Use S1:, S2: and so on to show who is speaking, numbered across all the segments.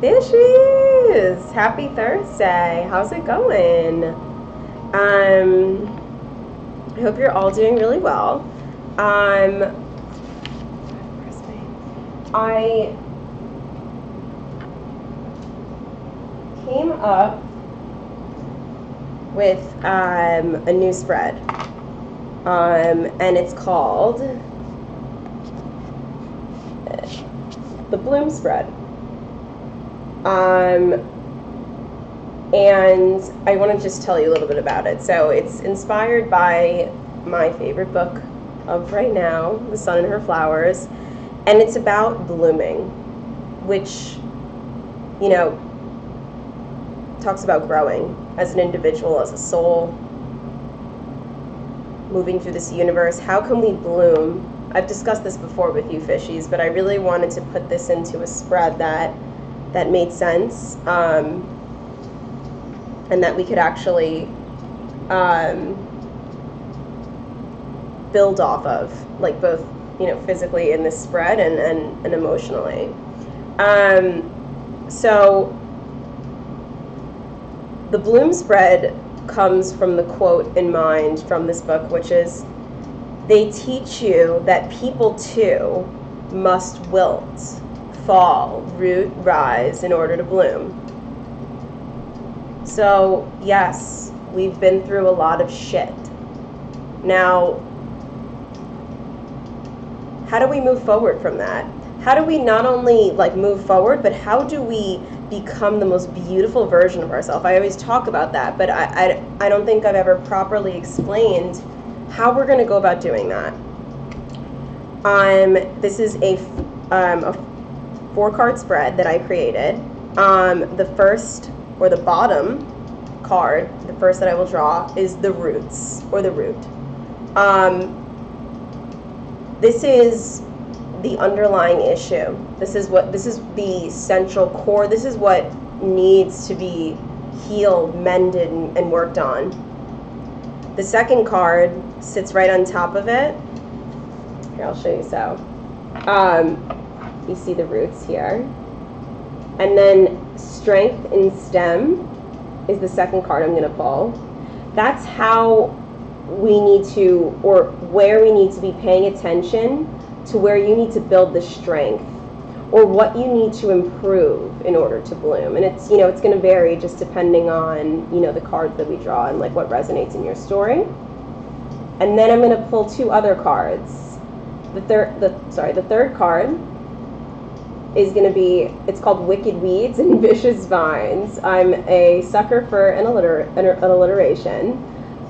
S1: Fishies! Happy Thursday. How's it going? I hope you're all doing really well. I came up with a new spread, and it's called the Bloom Spread. And I want to just tell you a little bit about it. So it's inspired by my favorite book of right now, The Sun and Her Flowers, and it's about blooming, which, you know, talks about growing as an individual, as a soul, moving through this universe. How can we bloom? I've discussed this before with you, fishies, but I really wanted to put this into a spread that made sense, and that we could actually build off of, like, both, you know, physically in this spread and emotionally. So the Bloom Spread comes from the quote in mind from this book, which is, "They teach you that people too must wilt, fall, root, rise in order to bloom." So yes, we've been through a lot of shit. Now, how do we move forward from that? How do we not only, like, move forward, but how do we become the most beautiful version of ourselves? I always talk about that, but I don't think I've ever properly explained how we're going to go about doing that. This is a 4-card spread that I created. The first, or the bottom card, the first that I will draw, is the roots, or the root. This is the underlying issue. This is the central core. This is what needs to be healed, mended, and worked on. The second card sits right on top of it. Here, I'll show you. So you see the roots here, and then Strength in Stem is the second card I'm going to pull. That's how we need to, or where we need to be paying attention to, where you need to build the strength, or what you need to improve in order to bloom. And it's, you know, it's going to vary just depending on, you know, the cards that we draw and, like, what resonates in your story. And then I'm going to pull 2 other cards. The third card is going to be, it's called Wicked Weeds and Vicious Vines. I'm a sucker for an alliteration.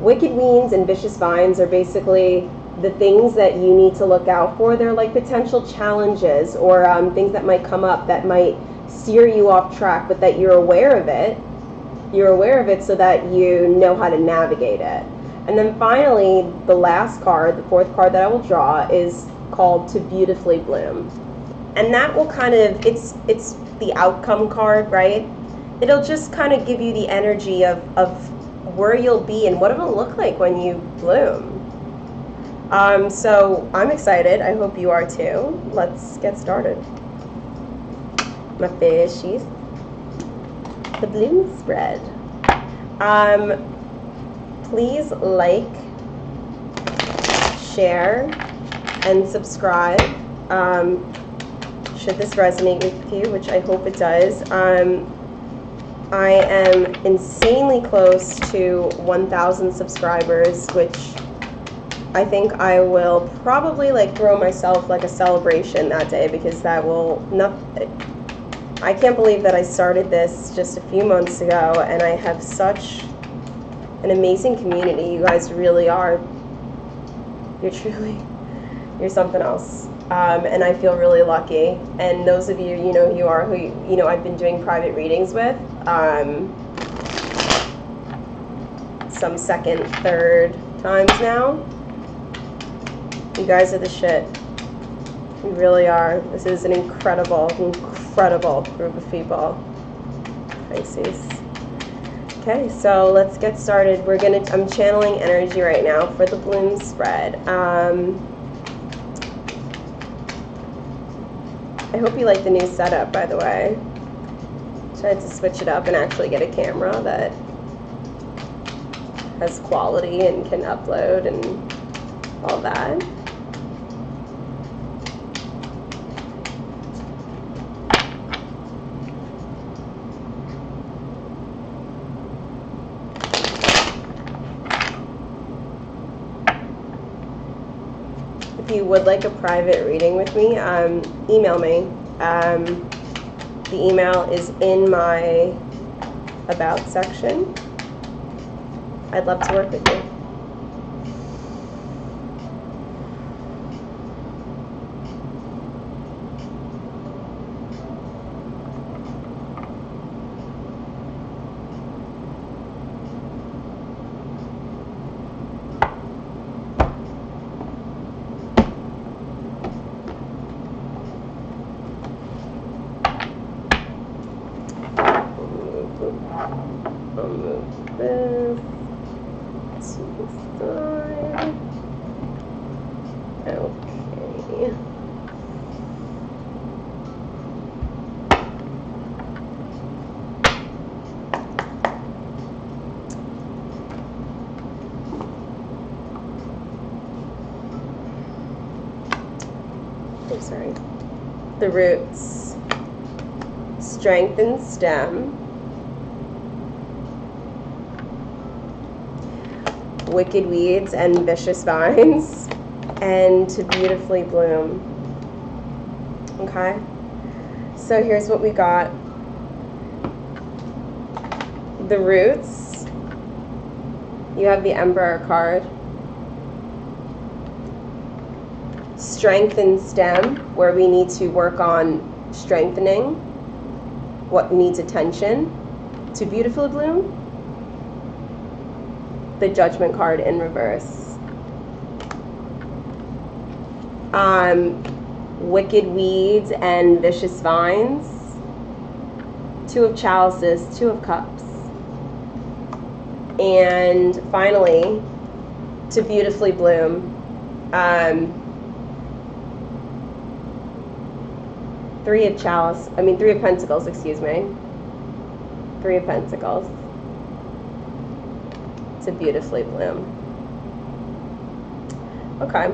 S1: Wicked Weeds and Vicious Vines are basically the things that you need to look out for. They're like potential challenges, or things that might come up that might steer you off track, but that you're aware of it. You're aware of it so that you know how to navigate it. And then finally, the last card, the 4th card that I will draw, is called To Beautifully Bloom. And that will kind of, it's the outcome card, right? It'll just kind of give you the energy of where you'll be and what it'll look like when you bloom. So I'm excited. I hope you are too. Let's get started. My fishies. The Bloom Spread. Please like, share, and subscribe. Should this resonate with you, which I hope it does. I am insanely close to 1,000 subscribers, which I think I will probably, like, throw myself like a celebration that day, because that will not. I can't believe that I started this just a few months ago, and I have such an amazing community. You guys really are. You're something else. And I feel really lucky. And those of you, you know who you are, who, you know, I've been doing private readings with, some second, third times now. You guys are the shit. You really are. This is an incredible group of people. Pisces. Okay, so let's get started. I'm channeling energy right now for the Bloom Spread. I hope you like the new setup, by the way. Tried to switch it up and actually get a camera that has quality and can upload and all that. If you would like a private reading with me, email me. The email is in my About section. I'd love to work with you. I'll move this to the side. Okay. Oh, sorry. The roots. Strength and stem. Wicked weeds and vicious vines, and to beautifully bloom. Okay, so here's what we got. The roots, you have the Emperor card. Strength and stem, where we need to work on strengthening what needs attention to beautifully bloom. The Judgment card in reverse. Wicked weeds and vicious vines. Two of chalices, two of cups. And finally, to beautifully bloom. Three of pentacles, excuse me. Three of pentacles. To beautifully bloom. Okay.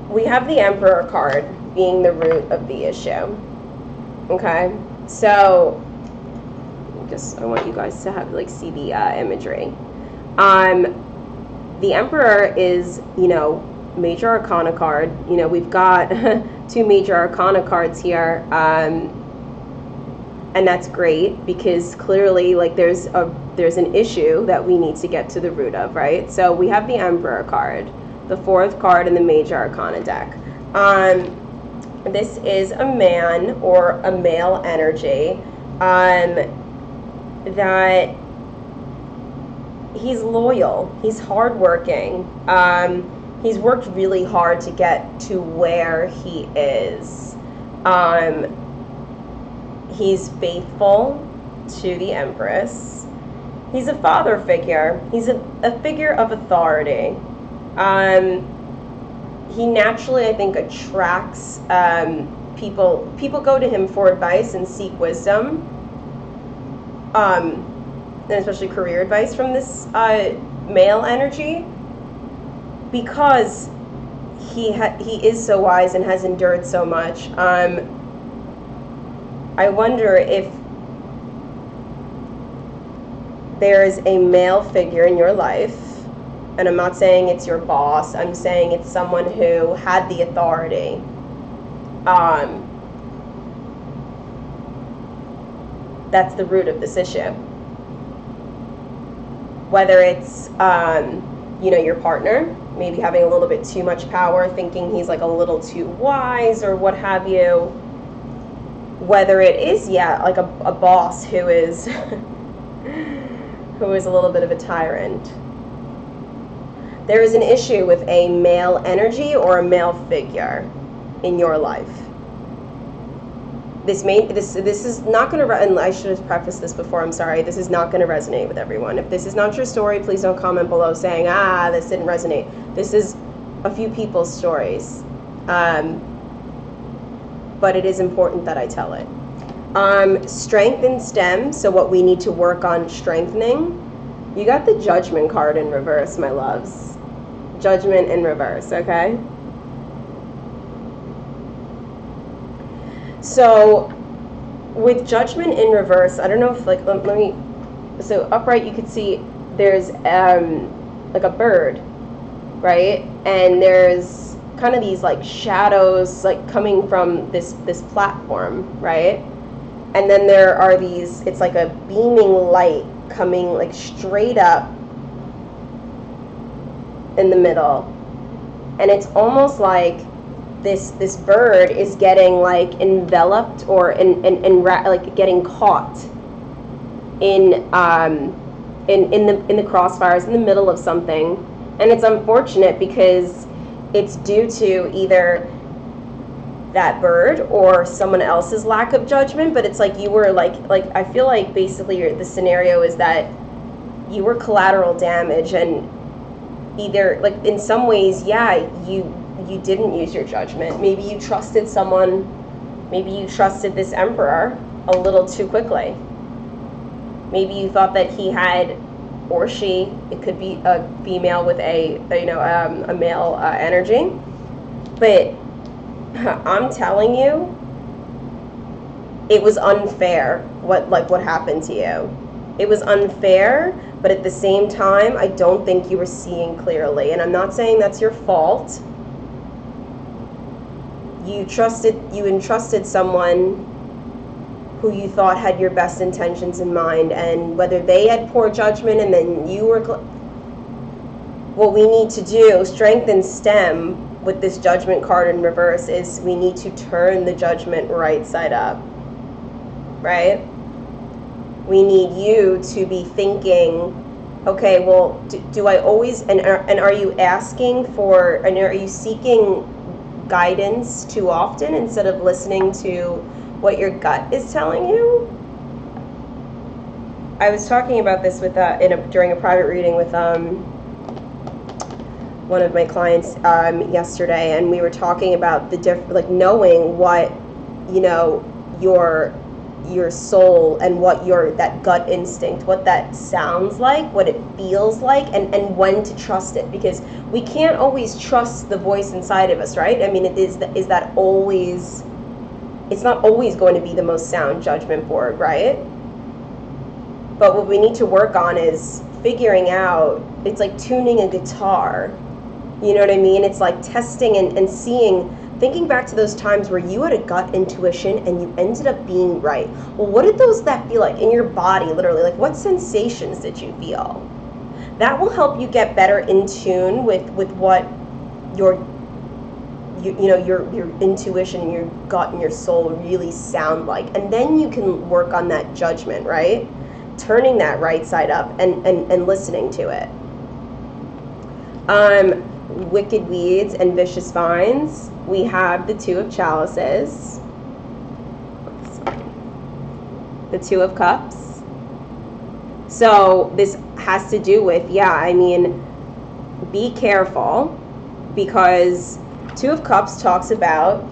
S1: We have the Emperor card being the root of the issue. Okay, so I want you guys to have see the imagery. The Emperor is, Major Arcana card. We've got two Major Arcana cards here. And that's great because clearly there's an issue that we need to get to the root of, right? So we have the Emperor card, the fourth card in the Major Arcana deck. This is a man or a male energy that he's loyal, he's hardworking, he's worked really hard to get to where he is. He's faithful to the Empress. He's a father figure. He's a figure of authority. He naturally, I think, attracts people. People go to him for advice and seek wisdom, and especially career advice from this male energy, because he is so wise and has endured so much. I wonder if there is a male figure in your life, and I'm not saying it's your boss, I'm saying it's someone who had the authority. That's the root of this issue. Whether it's, your partner, maybe having a little bit too much power, thinking he's a little too wise or what have you. Whether it is, a boss who is who is a little bit of a tyrant. There is an issue with a male energy or a male figure in your life. This is not going to, and I should have prefaced this before, I'm sorry, this is not going to resonate with everyone. If this is not your story, please don't comment below saying, this didn't resonate. This is a few people's stories. but it is important that I tell it. Strength and stem, so what we need to work on strengthening. You got the Judgment card in reverse, my loves. Judgment in reverse, okay? So with Judgment in reverse, I don't know if, like, let me, so upright you could see there's like a bird, right? And there's kind of these like shadows like coming from this platform, right? And then there are these, it's like a beaming light coming like straight up in the middle. And it's almost like this bird is getting like enveloped or like getting caught in the crossfires in the middle of something. And it's unfortunate because it's due to either that bird or someone else's lack of judgment, but it's like you were like I feel like basically the scenario is that you were collateral damage, and either like in some ways, yeah, you didn't use your judgment. Maybe you trusted someone, maybe you trusted this emperor a little too quickly. Maybe you thought that he had, or she, it could be a female with a male energy, but I'm telling you, it was unfair what happened to you. It was unfair, but at the same time, I don't think you were seeing clearly. And I'm not saying that's your fault. You entrusted someone who you thought had your best intentions in mind, and whether they had poor judgment and then you were... What we need to do, strength and stem, with this Judgment card in reverse, is we need to turn the judgment right side up, right? We need you to be thinking, okay, well, do I always, and are you asking for, and are you seeking guidance too often instead of listening to what your gut is telling you? I was talking about this with during a private reading with one of my clients yesterday, and we were talking about the knowing what, you know, your soul and what that gut instinct, what that sounds like, what it feels like, and when to trust it, because we can't always trust the voice inside of us, right? I mean, is that always, it's not always going to be the most sound judgment board, right? But what we need to work on is figuring out, it's like tuning a guitar. You know what I mean? It's like testing and seeing, thinking back to those times where you had a gut intuition and you ended up being right. Well, what did that feel like in your body, literally? Like, what sensations did you feel? That will help you get better in tune with what your intuition, your gut, and your soul really sound like. And then you can work on that judgment, right? Turning that right side up and listening to it. Wicked weeds and vicious vines, we have the Two of Chalices, the Two of Cups. So this has to do with, yeah, I mean, be careful, because Two of Cups talks about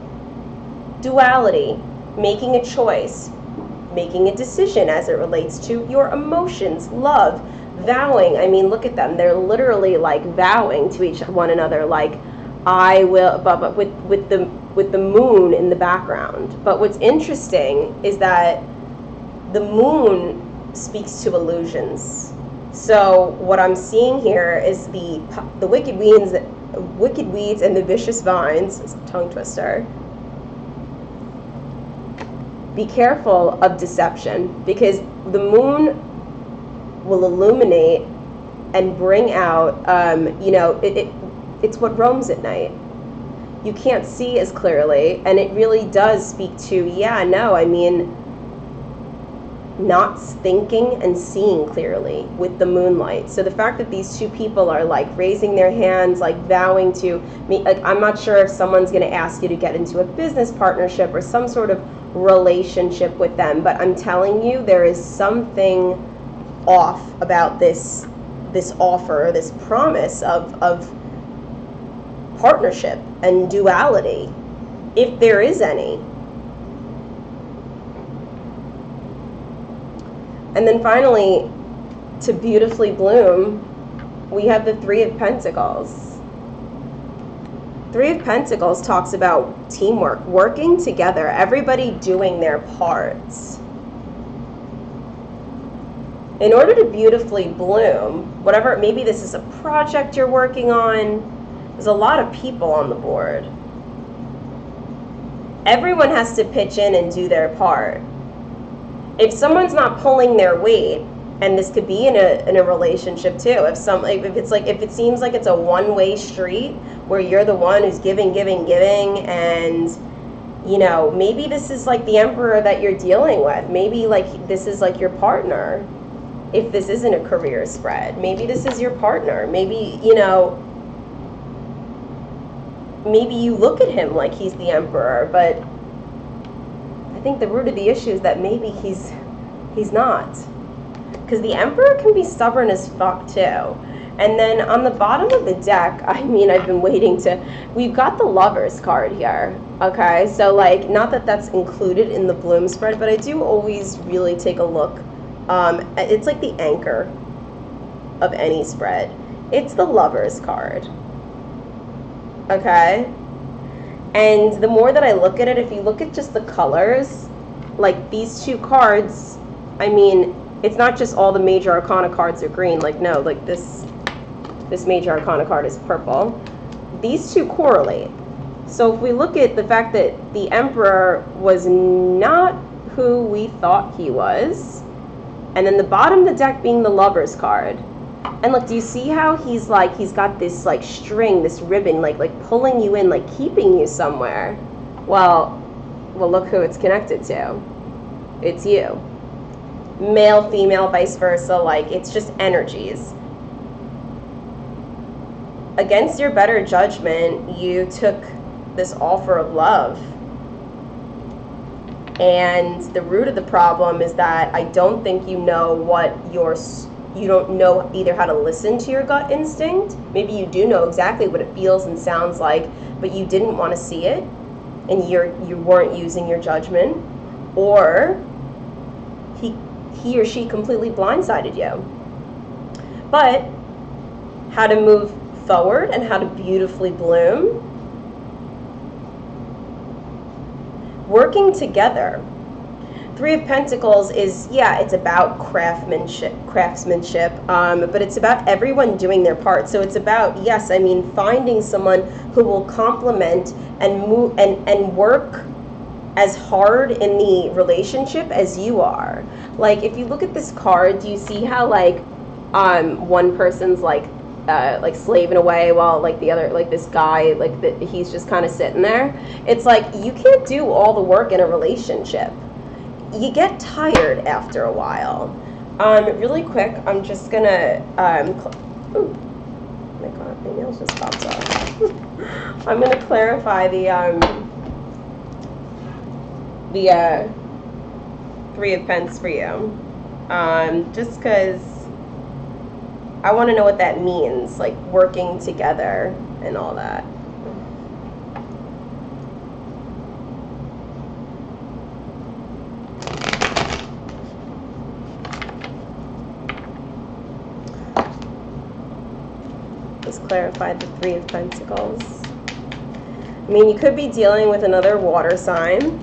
S1: duality, making a choice, making a decision as it relates to your emotions, love, vowing. I mean, look at them. They're literally like vowing to each one another, like, I will, but with the moon in the background. But what's interesting is that the moon speaks to illusions. So what I'm seeing here is the wicked weeds and the vicious vines. It's a tongue twister. Be careful of deception, because the moon will illuminate and bring out, it's what roams at night. You can't see as clearly, and it really does speak to, not thinking and seeing clearly with the moonlight. So the fact that these two people are like raising their hands, like vowing to me, like, I'm not sure if someone's going to ask you to get into a business partnership or some sort of relationship with them, but I'm telling you, there is something off about this offer, this promise of partnership and duality, if there is any. And then finally, to beautifully bloom, we have the Three of Pentacles. Three of Pentacles talks about teamwork, working together, everybody doing their parts. In order to beautifully bloom, whatever, maybe this is a project you're working on, there's a lot of people on the board. Everyone has to pitch in and do their part. If someone's not pulling their weight, and this could be in a relationship too, if it seems like it's a one-way street where you're the one who's giving, and you know, maybe this is like the Emperor that you're dealing with. Maybe like this is like your partner. If this isn't a career spread, maybe this is your partner. Maybe, you know, maybe you look at him like he's the Emperor, but I think the root of the issue is that maybe he's not. Because the Emperor can be stubborn as fuck too. And then on the bottom of the deck, I mean, I've been waiting to, we've got the Lovers card here, okay? So like, not that that's included in the bloom spread, but I do always really take a look. It's like the anchor of any spread. It's the Lovers card, okay? And the more that I look at it, if you look at just the colors, like these two cards, I mean, it's not just all the major arcana cards are green. Like, no, like this major arcana card is purple. These two correlate. So if we look at the fact that the Emperor was not who we thought he was, and then the bottom of the deck being the Lovers card. And look, do you see how he's got this like string, this ribbon, like pulling you in, like keeping you somewhere? Well, look who it's connected to. It's you. Male, female, vice versa, like it's just energies. Against your better judgment, you took this offer of love. And the root of the problem is that I don't think you know you don't know either how to listen to your gut instinct. Maybe you do know exactly what it feels and sounds like, but you didn't want to see it, and you weren't using your judgment, or he or she completely blindsided you. But how to move forward and how to beautifully bloom. Working together. Three of Pentacles is, yeah, it's about craftsmanship, but it's about everyone doing their part. So it's about, yes, I mean, finding someone who will complement and move and work as hard in the relationship as you are. Like, if you look at this card, do you see how like one person's like slaving away while like the other, like this guy, he's just kind of sitting there? It's like, you can't do all the work in a relationship. You get tired after a while. Really quick, I'm just gonna oh my god, my nails just popped off. I'm gonna clarify the Three of Pence for you, just because I want to know what that means, like working together and all that. Just clarify the Three of Pentacles. I mean, you could be dealing with another water sign.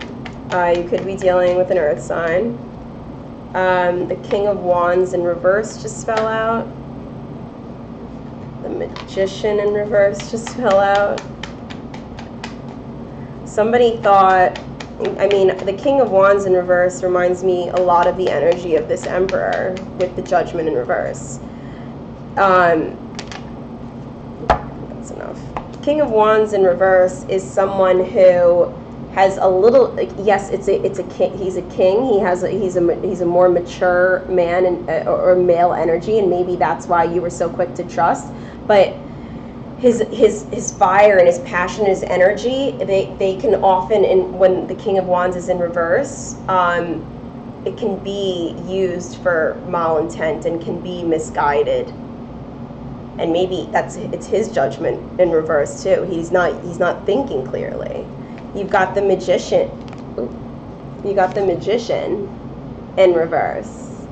S1: You could be dealing with an earth sign. The King of Wands in reverse just fell out. The Magician in reverse just fell out. Somebody thought, I mean, the King of Wands in reverse reminds me a lot of the energy of this Emperor with the Judgment in reverse. That's enough. King of Wands in reverse is someone who has a little, yes, it's a king. He's a king. He's a more mature man or male energy, and maybe that's why you were so quick to trust. But his fire and his passion, his energy, they can often, when the King of Wands is in reverse, it can be used for malintent and can be misguided. And maybe it's his judgment in reverse too. He's not thinking clearly. You've got the Magician. You got the Magician in reverse.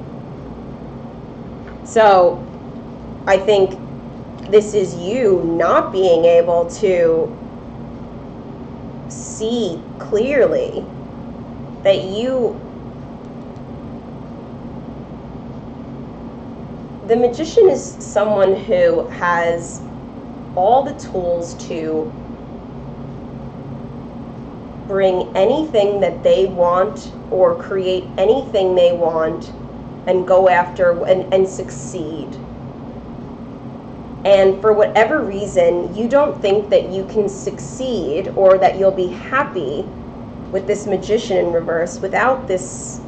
S1: So I think this is you not being able to see clearly that the magician is someone who has all the tools to bring anything that they want or create anything they want and go after and succeed. And for whatever reason, you don't think that you can succeed or that you'll be happy with this magician in reverse without this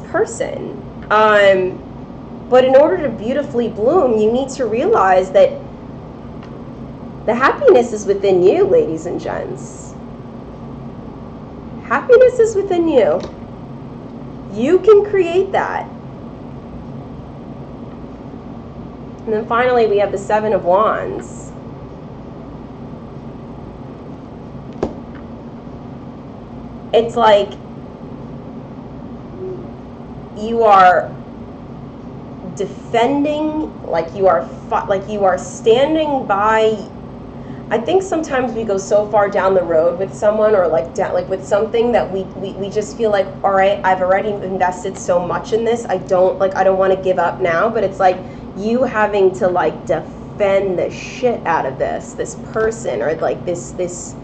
S1: person. But in order to beautifully bloom, you need to realize that the happiness is within you, ladies and gents. Happiness is within you. You can create that. And then finally, we have the Seven of Wands. It's like you are defending, like you are standing by. I think sometimes we go so far down the road with someone, or like with something, that we just feel like, all right, I've already invested so much in this. I don't want to give up now. But it's like you having to like defend the shit out of this person, or like this.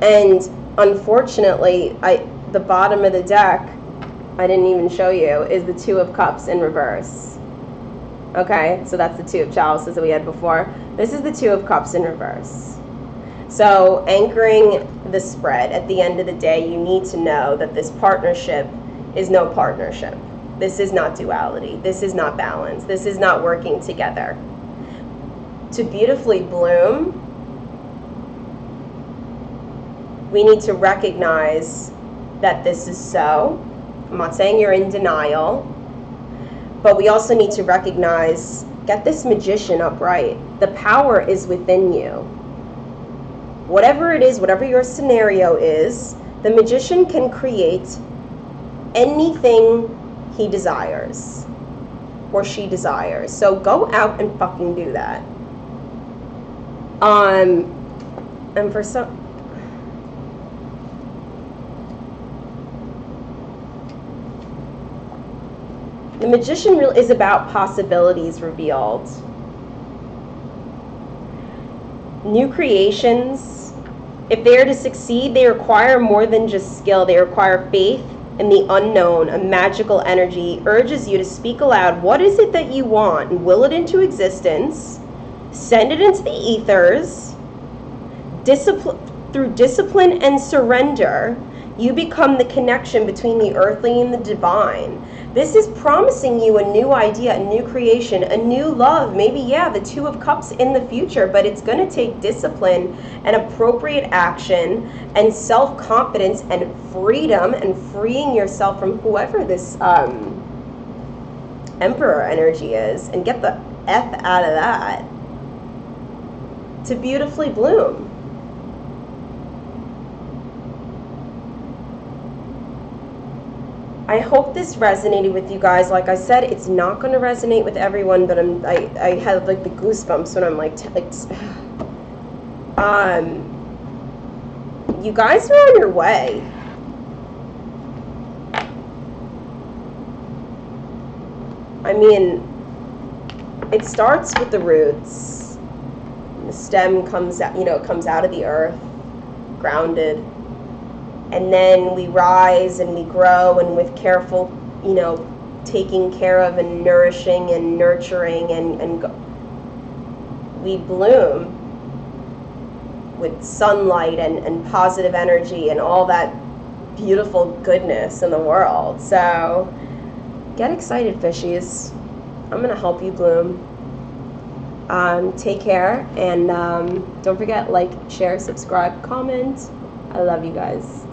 S1: And unfortunately, the bottom of the deck, I didn't even show you, is the Two of Cups in reverse. Okay, so that's the Two of Chalices that we had before. This is the Two of Cups in reverse. So anchoring the spread, at the end of the day, you need to know that this partnership is no partnership. This is not duality. This is not balance. This is not working together. To beautifully bloom, we need to recognize that this is so. I'm not saying you're in denial, but we also need to recognize, get this magician upright. The power is within you. Whatever it is, whatever your scenario is, the magician can create anything he desires or she desires. So go out and fucking do that. And for some, the magician is about possibilities revealed. New creations, if they are to succeed, they require more than just skill. They require faith in the unknown. A magical energy urges you to speak aloud. What is it that you want? And will it into existence. Send it into the ethers. Through discipline and surrender, you become the connection between the earthly and the divine. This is promising you a new idea, a new creation, a new love. Maybe, yeah, the Two of Cups in the future, but it's going to take discipline and appropriate action and self-confidence and freedom and freeing yourself from whoever this Emperor energy is, and get the F out of that to beautifully bloom. I hope this resonated with you guys. Like I said, it's not going to resonate with everyone, but I had like the goosebumps when I'm you guys are on your way. I mean, it starts with the roots. The stem comes out, comes out of the earth, grounded. And then we rise and we grow, and with careful, taking care of and nourishing and nurturing, and we bloom with sunlight and positive energy and all that beautiful goodness in the world. So get excited, fishies. I'm going to help you bloom. Take care, and don't forget, like, share, subscribe, comment. I love you guys.